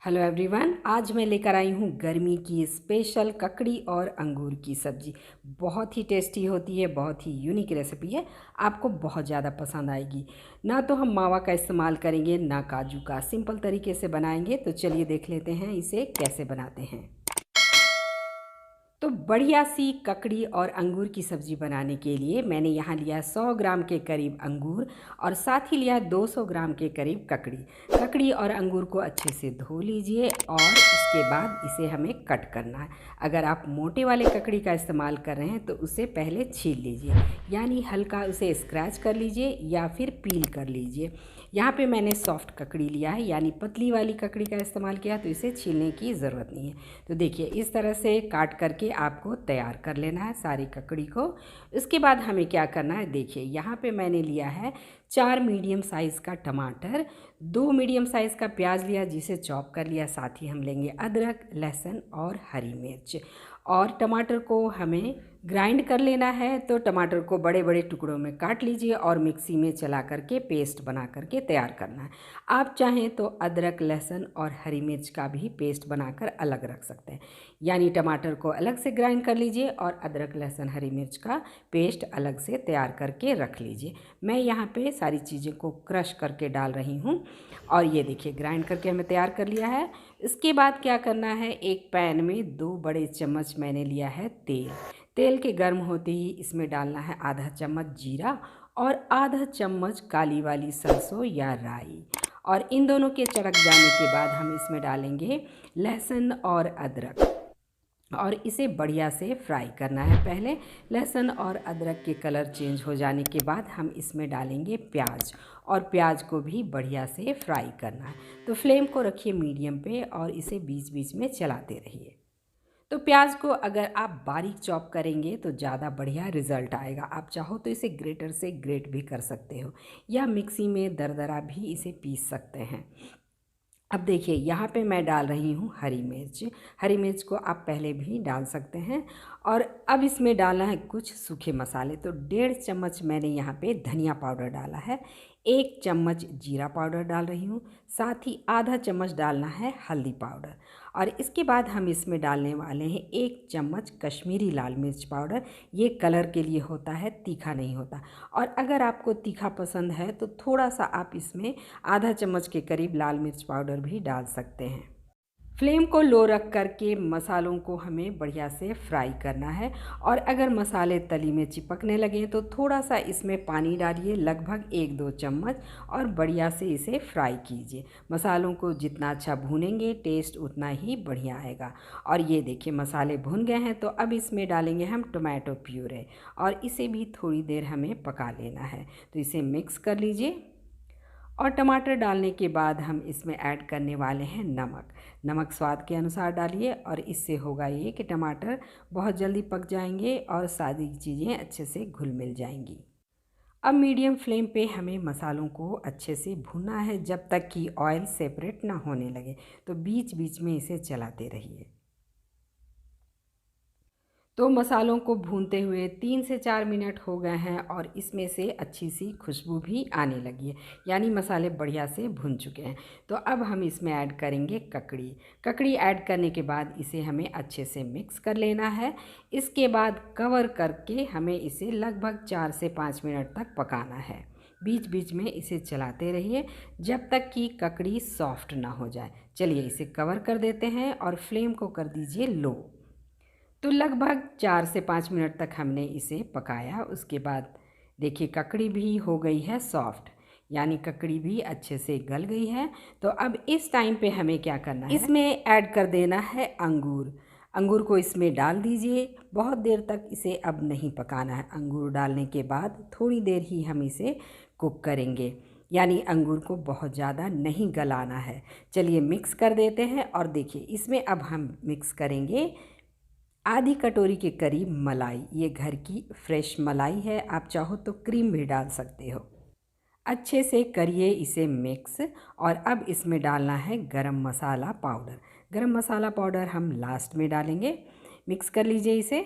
Hello everyone, आज मैं लेकर आई हूँ गर्मी की स्पेशल ककड़ी और अंगूर की सब्ज़ी। बहुत ही टेस्टी होती है, बहुत ही यूनिक रेसिपी है। आपको बहुत ज़्यादा पसंद आएगी। ना तो हम मावा का इस्तेमाल करेंगे ना काजू का, सिंपल तरीके से बनाएंगे। तो चलिए देख लेते हैं इसे कैसे बनाते हैं। तो बढ़िया सी ककड़ी और अंगूर की सब्ज़ी बनाने के लिए मैंने यहाँ लिया 100 ग्राम के करीब अंगूर और साथ ही लिया 200 ग्राम के करीब ककड़ी। ककड़ी और अंगूर को अच्छे से धो लीजिए और उसके बाद इसे हमें कट करना है। अगर आप मोटे वाले ककड़ी का इस्तेमाल कर रहे हैं तो उसे पहले छील लीजिए, यानी हल्का उसे स्क्रैच कर लीजिए या फिर पील कर लीजिए। यहाँ पे मैंने सॉफ्ट ककड़ी लिया है, यानी पतली वाली ककड़ी का इस्तेमाल किया, तो इसे छीलने की ज़रूरत नहीं है। तो देखिए इस तरह से काट करके आपको तैयार कर लेना है सारी ककड़ी को। इसके बाद हमें क्या करना है, देखिए यहाँ पे मैंने लिया है 4 मीडियम साइज़ का टमाटर, 2 मीडियम साइज़ का प्याज लिया जिसे चॉप कर लिया, साथ ही हम लेंगे अदरक, लहसुन और हरी मिर्च। और टमाटर को हमें ग्राइंड कर लेना है। तो टमाटर को बड़े बड़े टुकड़ों में काट लीजिए और मिक्सी में चला करके पेस्ट बना करके तैयार करना है। आप चाहें तो अदरक, लहसुन और हरी मिर्च का भी पेस्ट बनाकर अलग रख सकते हैं, यानी टमाटर को अलग से ग्राइंड कर लीजिए और अदरक, लहसुन, हरी मिर्च का पेस्ट अलग से तैयार करके रख लीजिए। मैं यहाँ पे सारी चीज़ें को क्रश करके डाल रही हूँ और ये देखिए ग्राइंड करके हमें तैयार कर लिया है। इसके बाद क्या करना है, एक पैन में 2 बड़े चम्मच मैंने लिया है तेल। तेल के गर्म होते ही इसमें डालना है आधा चम्मच जीरा और आधा चम्मच काली वाली सरसों या राई। और इन दोनों के चटक जाने के बाद हम इसमें डालेंगे लहसुन और अदरक और इसे बढ़िया से फ्राई करना है। पहले लहसुन और अदरक के कलर चेंज हो जाने के बाद हम इसमें डालेंगे प्याज और प्याज को भी बढ़िया से फ्राई करना है। तो फ्लेम को रखिए मीडियम पे और इसे बीच बीच में चलाते रहिए। तो प्याज को अगर आप बारीक चॉप करेंगे तो ज़्यादा बढ़िया रिज़ल्ट आएगा। आप चाहो तो इसे ग्रेटर से ग्रेट भी कर सकते हो या मिक्सी में दरदरा भी इसे पीस सकते हैं। अब देखिए यहाँ पे मैं डाल रही हूँ हरी मिर्च। हरी मिर्च को आप पहले भी डाल सकते हैं। और अब इसमें डालना है कुछ सूखे मसाले। तो 1.5 चम्मच मैंने यहाँ पे धनिया पाउडर डाला है, 1 चम्मच जीरा पाउडर डाल रही हूँ, साथ ही आधा चम्मच डालना है हल्दी पाउडर। और इसके बाद हम इसमें डालने वाले हैं 1 चम्मच कश्मीरी लाल मिर्च पाउडर। ये कलर के लिए होता है, तीखा नहीं होता। और अगर आपको तीखा पसंद है तो थोड़ा सा आप इसमें आधा चम्मच के करीब लाल मिर्च पाउडर भी डाल सकते हैं। फ्लेम को लो रख करके मसालों को हमें बढ़िया से फ्राई करना है। और अगर मसाले तली में चिपकने लगे तो थोड़ा सा इसमें पानी डालिए, लगभग 1-2 चम्मच, और बढ़िया से इसे फ्राई कीजिए। मसालों को जितना अच्छा भूनेंगे टेस्ट उतना ही बढ़िया आएगा। और ये देखिए मसाले भुन गए हैं। तो अब इसमें डालेंगे हम टोमेटो प्यूरे और इसे भी थोड़ी देर हमें पका लेना है। तो इसे मिक्स कर लीजिए। और टमाटर डालने के बाद हम इसमें ऐड करने वाले हैं नमक। नमक स्वाद के अनुसार डालिए और इससे होगा ये कि टमाटर बहुत जल्दी पक जाएंगे और सारी चीज़ें अच्छे से घुल मिल जाएंगी। अब मीडियम फ्लेम पे हमें मसालों को अच्छे से भूनना है जब तक कि ऑयल सेपरेट ना होने लगे। तो बीच बीच में इसे चलाते रहिए। तो मसालों को भूनते हुए 3 से 4 मिनट हो गए हैं और इसमें से अच्छी सी खुशबू भी आने लगी है, यानी मसाले बढ़िया से भुन चुके हैं। तो अब हम इसमें ऐड करेंगे ककड़ी। ककड़ी ऐड करने के बाद इसे हमें अच्छे से मिक्स कर लेना है। इसके बाद कवर करके हमें इसे लगभग 4 से 5 मिनट तक पकाना है। बीच बीच में इसे चलाते रहिए जब तक कि ककड़ी सॉफ्ट ना हो जाए। चलिए इसे कवर कर देते हैं और फ्लेम को कर दीजिए लो। तो लगभग 4 से 5 मिनट तक हमने इसे पकाया। उसके बाद देखिए ककड़ी भी हो गई है सॉफ्ट, यानी ककड़ी भी अच्छे से गल गई है। तो अब इस टाइम पे हमें क्या करना है, इसमें ऐड कर देना है अंगूर। अंगूर को इसमें डाल दीजिए। बहुत देर तक इसे अब नहीं पकाना है। अंगूर डालने के बाद थोड़ी देर ही हम इसे कुक करेंगे, यानी अंगूर को बहुत ज़्यादा नहीं गलाना है। चलिए मिक्स कर देते हैं। और देखिए इसमें अब हम मिक्स करेंगे आधी कटोरी के करीब मलाई। ये घर की फ्रेश मलाई है, आप चाहो तो क्रीम भी डाल सकते हो। अच्छे से करिए इसे मिक्स। और अब इसमें डालना है गरम मसाला पाउडर। गरम मसाला पाउडर हम लास्ट में डालेंगे। मिक्स कर लीजिए इसे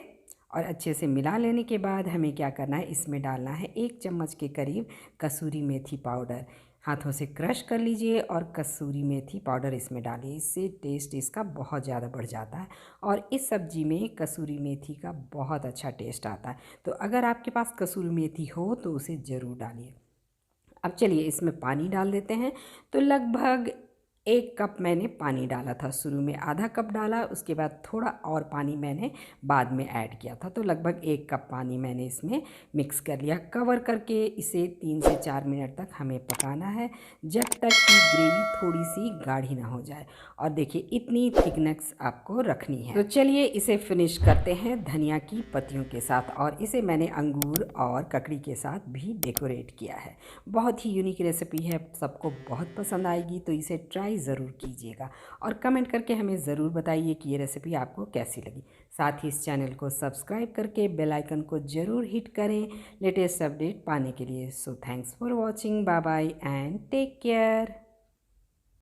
और अच्छे से मिला लेने के बाद हमें क्या करना है, इसमें डालना है 1 चम्मच के करीब कसूरी मेथी पाउडर। हाथों से क्रश कर लीजिए और कसूरी मेथी पाउडर इसमें डालिए। इससे टेस्ट इसका बहुत ज़्यादा बढ़ जाता है और इस सब्ज़ी में कसूरी मेथी का बहुत अच्छा टेस्ट आता है। तो अगर आपके पास कसूरी मेथी हो तो उसे ज़रूर डालिए। अब चलिए इसमें पानी डाल देते हैं। तो लगभग 1 कप मैंने पानी डाला था, शुरू में आधा कप डाला, उसके बाद थोड़ा और पानी मैंने बाद में ऐड किया था। तो लगभग 1 कप पानी मैंने इसमें मिक्स कर लिया। कवर करके इसे 3 से 4 मिनट तक हमें पकाना है, जब तक कि ग्रेवी थोड़ी सी गाढ़ी ना हो जाए। और देखिए इतनी थिकनेस आपको रखनी है। तो चलिए इसे फिनिश करते हैं धनिया की पत्तियों के साथ, और इसे मैंने अंगूर और ककड़ी के साथ भी डेकोरेट किया है। बहुत ही यूनिक रेसिपी है, सबको बहुत पसंद आएगी, तो इसे ट्राई ज़रूर कीजिएगा और कमेंट करके हमें ज़रूर बताइए कि ये रेसिपी आपको कैसी लगी। साथ ही इस चैनल को सब्सक्राइब करके बेल आइकन को ज़रूर हिट करें लेटेस्ट अपडेट पाने के लिए। So thanks for watching, bye bye and take care.